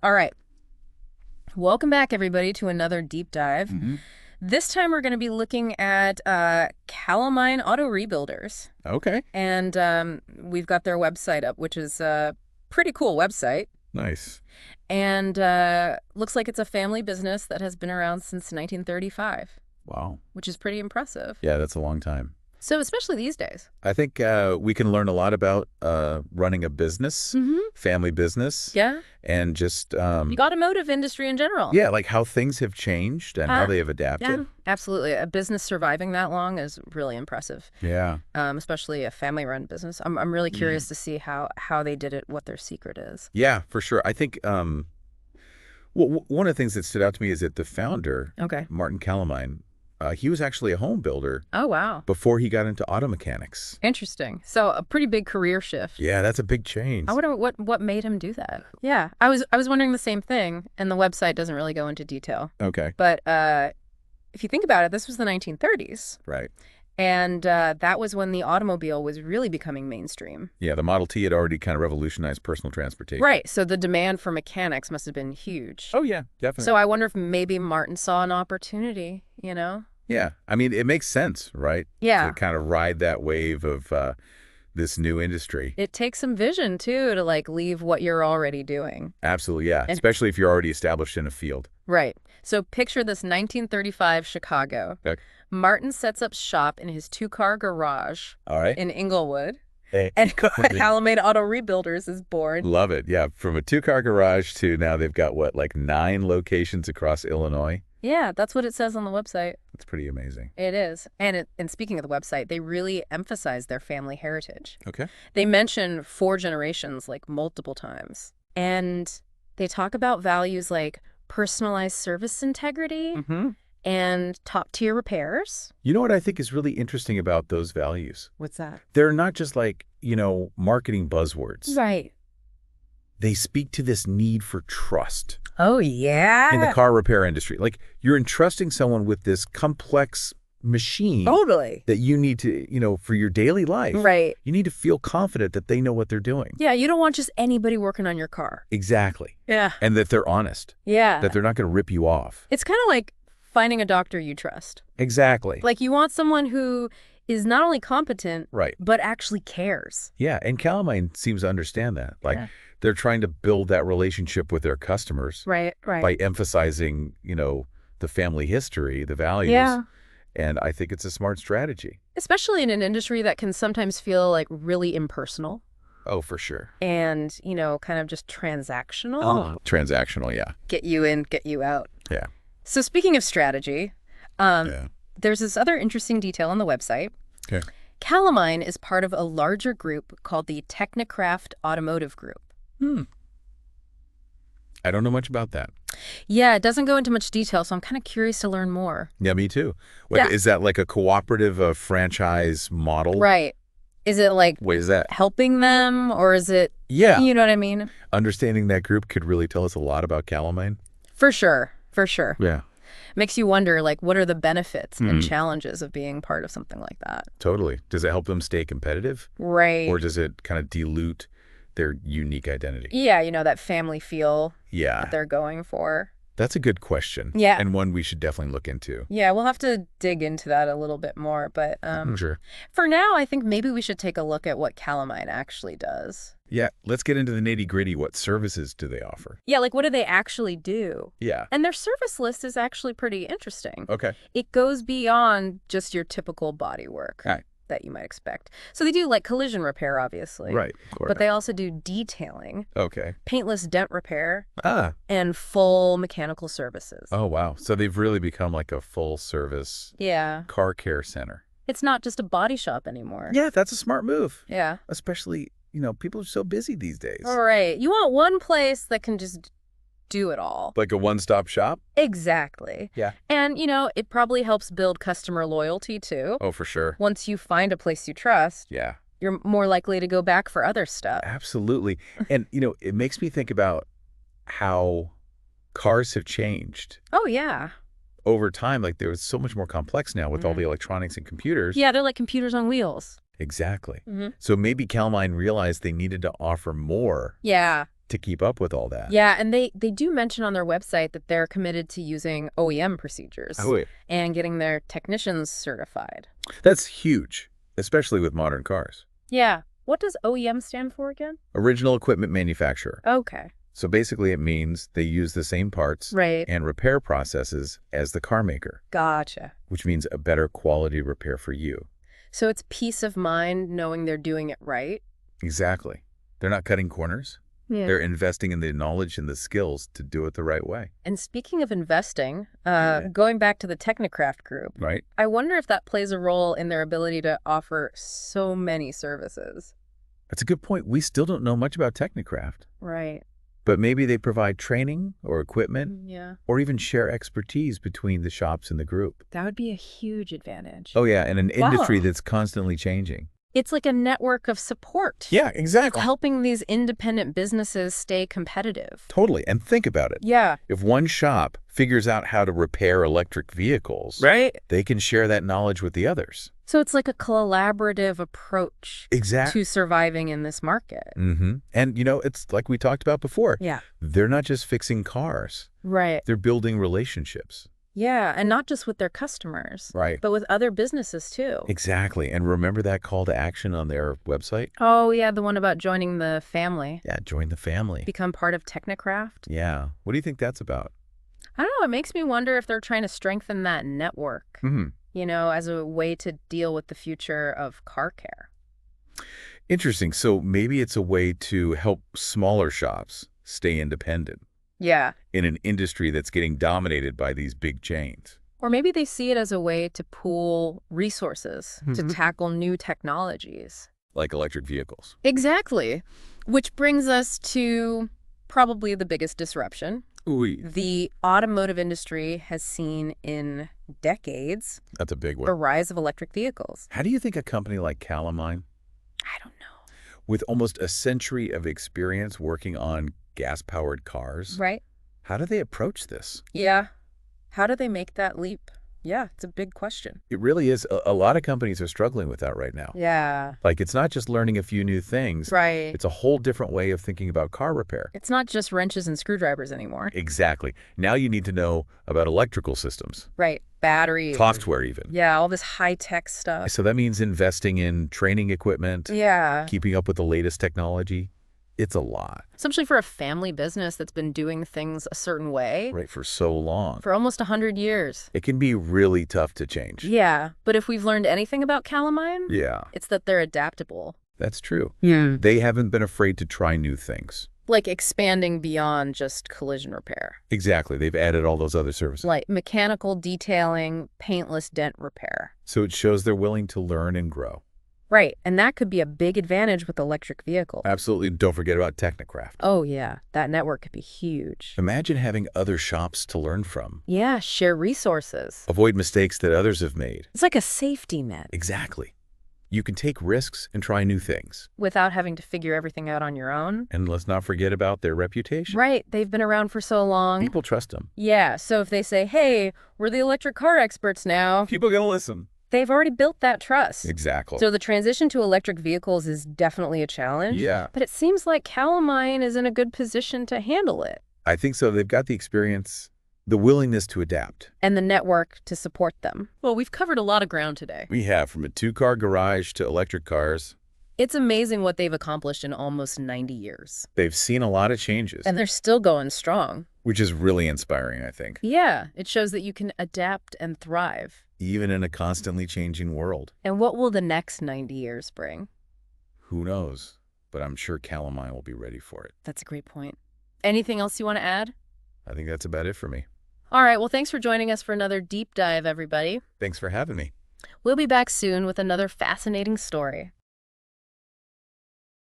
All right. Welcome back, everybody, to another deep dive. This time we're going to be looking at Kallemeyn Auto Rebuilders. Okay. And we've got their website up, which is a pretty cool website. Nice. And looks like it's a family business that has been around since 1935. Wow. Which is pretty impressive. Yeah, that's a long time. So especially these days. I think we can learn a lot about running a business, family business. Yeah. And just... the automotive industry in general. Yeah, like how things have changed and how they have adapted. Yeah, absolutely. A business surviving that long is really impressive. Yeah. Especially a family-run business. I'm really curious to see how they did it, what their secret is. Yeah, for sure. I think one of the things that stood out to me is that the founder, Martin Kallemeyn, he was actually a home builder. Oh, wow. Before he got into auto mechanics. Interesting. So a pretty big career shift. Yeah, that's a big change. I wonder what made him do that. Yeah, I was wondering the same thing, and the website doesn't really go into detail. Okay. But if you think about it, this was the 1930s. Right. And that was when the automobile was really becoming mainstream. Yeah, the Model T had already kind of revolutionized personal transportation. Right. So the demand for mechanics must have been huge. Oh, yeah, definitely. So I wonder if maybe Martin saw an opportunity, you know? Yeah. I mean, it makes sense, right? Yeah. To kind of ride that wave of this new industry. It takes some vision, too, to like leave what you're already doing. Absolutely, yeah. Especially if you're already established in a field. Right. So picture this 1935 Chicago. Okay. Martin sets up shop in his two-car garage in Inglewood. Hey. And Kallemeyn Auto Rebuilders is born. Love it. Yeah. From a two-car garage to now they've got, what, like 9 locations across Illinois? Yeah, that's what it says on the website. It's pretty amazing. It is. And speaking of the website, they really emphasize their family heritage. Okay. They mention 4 generations like multiple times. And they talk about values like personalized service integrity and top-tier repairs. You know what I think is really interesting about those values? What's that? They're not just like, marketing buzzwords. Right. They speak to this need for trust. Oh, yeah. In the car repair industry. Like, you're entrusting someone with this complex machine. Totally. That you need to, for your daily life. Right. You need to feel confident that they know what they're doing. Yeah, you don't want just anybody working on your car. Exactly. Yeah. And that they're honest. Yeah. That they're not going to rip you off. It's kind of like finding a doctor you trust. Exactly. Like, you want someone who is not only competent, right, but actually cares. Yeah, and Kallemeyn seems to understand that. Like, they're trying to build that relationship with their customers. Right. By emphasizing, the family history, the values. Yeah. And I think it's a smart strategy. Especially in an industry that can sometimes feel like really impersonal. Oh, for sure. And, kind of just transactional. Oh, transactional, yeah. Get you in, get you out. Yeah. So speaking of strategy, there's this other interesting detail on the website. Okay. Kallemeyn is part of a larger group called the Technicraft Automotive Group. I don't know much about that. Yeah, it doesn't go into much detail, so I'm kind of curious to learn more. Yeah, me too. Is that like a cooperative franchise model? Right. Is it like what is that? Helping them, or is it, you know what I mean? Understanding that group could really tell us a lot about Kallemeyn. For sure. For sure. Yeah. Makes you wonder, like, what are the benefits and challenges of being part of something like that? Totally. Does it help them stay competitive? Right. Or does it kind of dilute their unique identity? Yeah, that family feel that they're going for. That's a good question. Yeah. And one we should definitely look into. Yeah, we'll have to dig into that a little bit more. But sure. For now, I think maybe we should take a look at what Kallemeyn actually does. Yeah, let's get into the nitty-gritty. What services do they offer? Yeah, like what do they actually do? Yeah. And their service list is actually pretty interesting. Okay. It goes beyond just your typical body work. All right. That you might expect. So they do like collision repair, obviously. Right. Of course. But they also do detailing. Okay. Paintless dent repair. Ah. And full mechanical services. Oh, wow. So they've really become like a full service car care center. It's not just a body shop anymore. Yeah, that's a smart move. Yeah. Especially, people are so busy these days. All right. You want one place that can just do it all. Like a one-stop shop? Exactly. Yeah. And, it probably helps build customer loyalty, too. Oh, for sure. Once you find a place you trust, you're more likely to go back for other stuff. Absolutely. And, it makes me think about how cars have changed. Oh, yeah. Over time, like there was so much more complex now with all the electronics and computers. Yeah, they're like computers on wheels. Exactly. So maybe Kallemeyn realized they needed to offer more. Yeah. to keep up with all that. Yeah, and they do mention on their website that they're committed to using OEM procedures and getting their technicians certified. That's huge, especially with modern cars. Yeah. What does OEM stand for again? Original Equipment Manufacturer. Okay. So basically it means they use the same parts and repair processes as the car maker. Gotcha. Which means a better quality repair for you. So it's peace of mind knowing they're doing it right? Exactly. They're not cutting corners. Yeah. They're investing in the knowledge and the skills to do it the right way. And speaking of investing, going back to the Technicraft group, I wonder if that plays a role in their ability to offer so many services. That's a good point. We still don't know much about Technicraft. Right. But maybe they provide training or equipment or even share expertise between the shops and the group. That would be a huge advantage. Oh, yeah. And an industry that's constantly changing. It's like a network of support. Yeah, exactly. Helping these independent businesses stay competitive. Totally. And think about it. Yeah. If one shop figures out how to repair electric vehicles, they can share that knowledge with the others. So it's like a collaborative approach to surviving in this market. And, it's like we talked about before. Yeah. They're not just fixing cars. Right. They're building relationships. Yeah, and not just with their customers. Right. But with other businesses, too. Exactly. And remember that call to action on their website? Oh, yeah, the one about joining the family. Yeah, join the family. Become part of Technicraft. Yeah. What do you think that's about? I don't know. It makes me wonder if they're trying to strengthen that network, as a way to deal with the future of car care. Interesting. So maybe it's a way to help smaller shops stay independent. Yeah. In an industry that's getting dominated by these big chains. Or maybe they see it as a way to pool resources to tackle new technologies. Like electric vehicles. Exactly. Which brings us to probably the biggest disruption. The automotive industry has seen in decades. That's a big one. The rise of electric vehicles. How do you think a company like Kallemeyn, I don't know, with almost a century of experience working on gas-powered cars, how do they approach this? Yeah. How do they make that leap? Yeah, it's a big question. It really is. A lot of companies are struggling with that right now. Yeah. Like, it's not just learning a few new things. Right. It's a whole different way of thinking about car repair. It's not just wrenches and screwdrivers anymore. Exactly. Now you need to know about electrical systems. Right. Batteries. Software even. Yeah, all this high-tech stuff. So that means investing in training equipment. Yeah. Keeping up with the latest technology. It's a lot. Especially for a family business that's been doing things a certain way. Right, for so long. For almost 100 years. It can be really tough to change. Yeah, but if we've learned anything about Kallemeyn, it's that they're adaptable. That's true. Yeah. They haven't been afraid to try new things. Like expanding beyond just collision repair. Exactly. They've added all those other services. Like mechanical detailing, paintless dent repair. So it shows they're willing to learn and grow. Right, and that could be a big advantage with electric vehicles. Absolutely. Don't forget about Technicraft. Oh, yeah. That network could be huge. Imagine having other shops to learn from. Yeah, share resources. Avoid mistakes that others have made. It's like a safety net. Exactly. You can take risks and try new things. Without having to figure everything out on your own. And let's not forget about their reputation. Right. They've been around for so long. People trust them. Yeah, so if they say, hey, we're the electric car experts now. People are going to listen. They've already built that trust. Exactly. So the transition to electric vehicles is definitely a challenge. Yeah. But it seems like Kallemeyn is in a good position to handle it. I think so. They've got the experience, the willingness to adapt. And the network to support them. Well, we've covered a lot of ground today. We have, from a 2-car garage to electric cars. It's amazing what they've accomplished in almost 90 years. They've seen a lot of changes. And they're still going strong. Which is really inspiring, I think. Yeah, it shows that you can adapt and thrive. Even in a constantly changing world. And what will the next 90 years bring? Who knows? But I'm sure Kallemeyn will be ready for it. That's a great point. Anything else you want to add? I think that's about it for me. All right, well, thanks for joining us for another deep dive, everybody. Thanks for having me. We'll be back soon with another fascinating story.